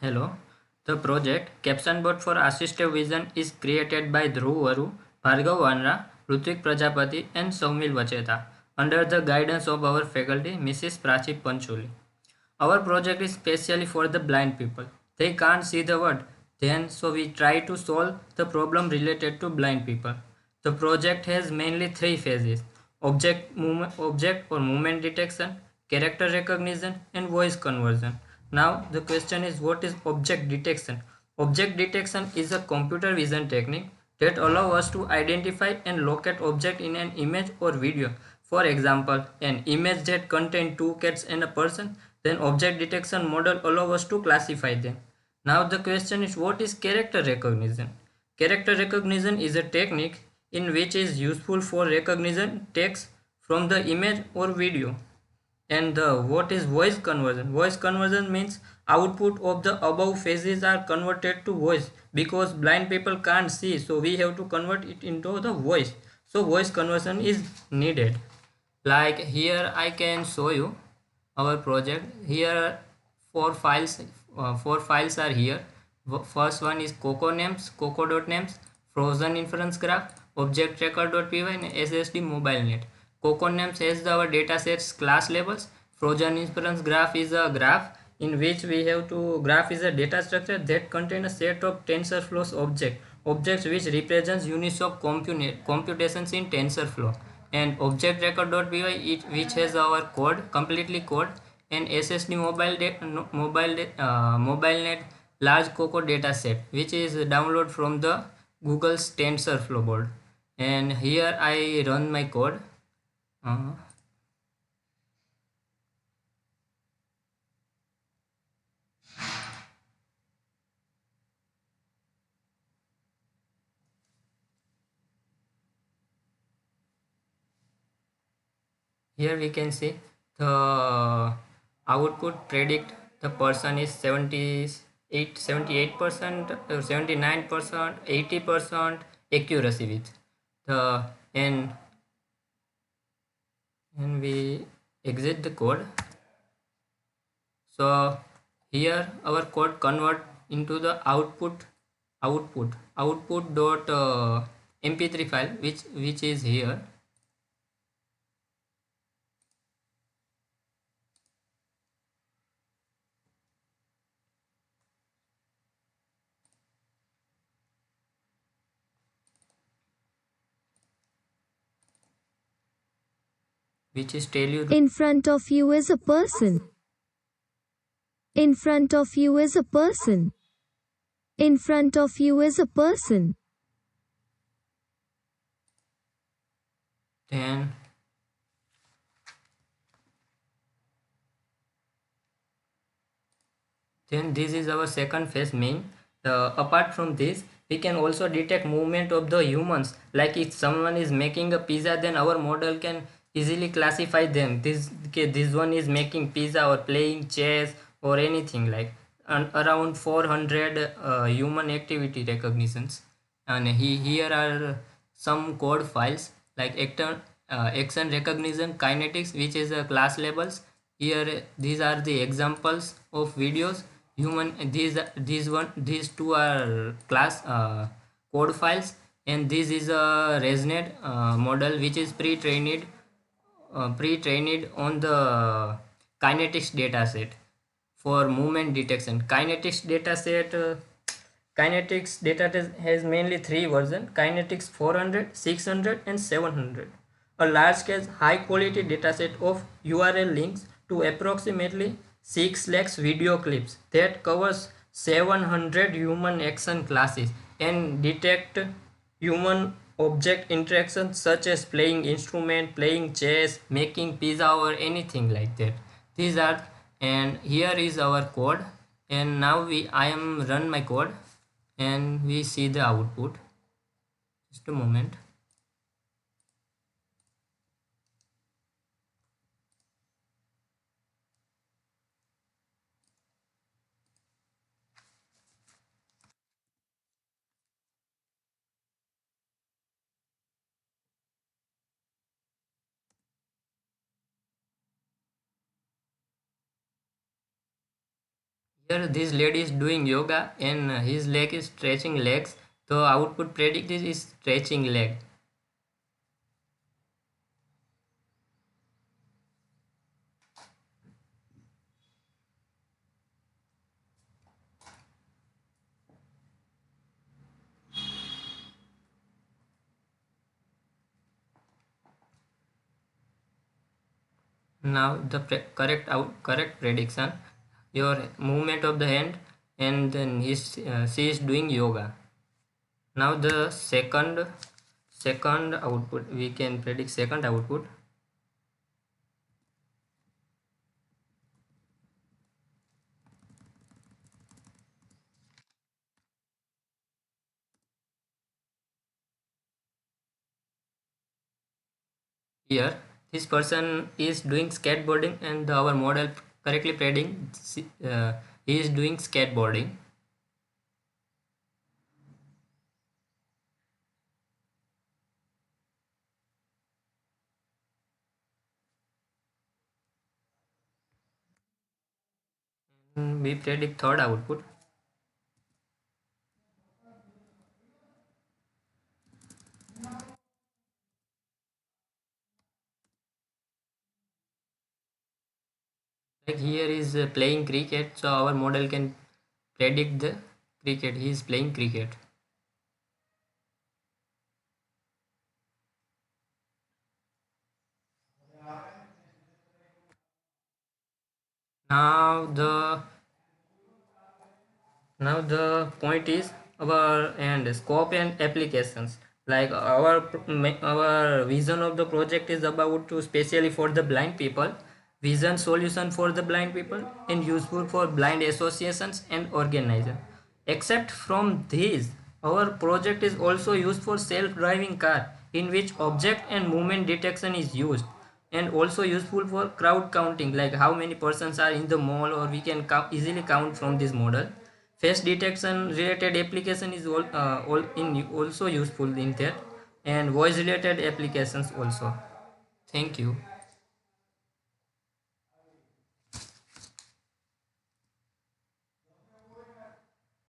Hello. The project CaptionBot for Assistive Vision is created by Dhruv Varu, Bhargav Vanra, Rutvik Prajapati, and Soumil Vacheta under the guidance of our faculty, Mrs. Prachi Pancholi. Our project is specially for the blind people. They can't see the word. So we try to solve the problem related to blind people. The project has mainly three phases: object or movement detection, character recognition, and voice conversion. Now the question is, what is object detection? Object detection is a computer vision technique that allows us to identify and locate object in an image or video. For example, an image that contains two cats and a person, then object detection model allows us to classify them. Now the question is, what is character recognition? Character recognition is a technique in which is useful for recognition text from the image or video. And what is voice conversion? Voice conversion means output of the above phases are converted to voice because blind people can't see, so we have to convert it into the voice. So voice conversion is needed. Like here I can show you our project. Here four files are here. First one is coco names, coco.names, frozen inference graph, object tracker.py, and ssd mobile net. Coco names has our datasets class labels. Frozen inference graph is a graph in which we have to graph is a data structure that contains a set of TensorFlow's objects which represents units of computations in TensorFlow. And object record.py which has our code completely code, and ssd mobile net large coco data set which is download from the Google's TensorFlow board. And here I run my code. uh, Here we can see the output predict the person is 78%, 79%, 80% accuracy with the and we exit the code. So here our code convert into the output dot mp3 file which is here, which is tell you In front of you is a person. In front of you is a person. In front of you is a person. then this is our second phase main. Apart from this, we can also detect movement of the humans. Like if someone is making a pizza, then our model can easily classify them. This one is making pizza or playing chess or anything like. And around 400 human activity recognitions. And here are some code files like action recognition kinetics, which is class labels. Here these are the examples of videos. These two are class code files, and this is a ResNet model which is pre-trained on the kinetics dataset for movement detection. Kinetics dataset has mainly three versions: Kinetics 400, 600, and 700. A large scale high quality dataset of URL links to approximately 6 lakhs video clips that covers 700 human action classes and detect human object interactions such as playing instrument, playing chess, making pizza, or anything like that. These are, and here is our code. And now I am run my code and we see the output. Just a moment. Here this lady is doing yoga and his leg is stretching legs. The output predict is stretching leg. Now the correct prediction, your movement of the hand, and then she is doing yoga. Now the second output, we can predict second output. Here this person is doing skateboarding and our model correctly predicting he is doing skateboarding. We predict third output. Like here is playing cricket, so our model can predict the cricket. He is playing cricket. Now the point is our and scope and applications. Like our vision of the project is about to specially for the blind people, vision solution for the blind people, and useful for blind associations and organization. Except from these, our project is also used for self-driving car, in which object and movement detection is used, and also useful for crowd counting, like how many persons are in the mall, or we can easily count from this model. Face detection related application is also useful in that, and voice related applications also. Thank you.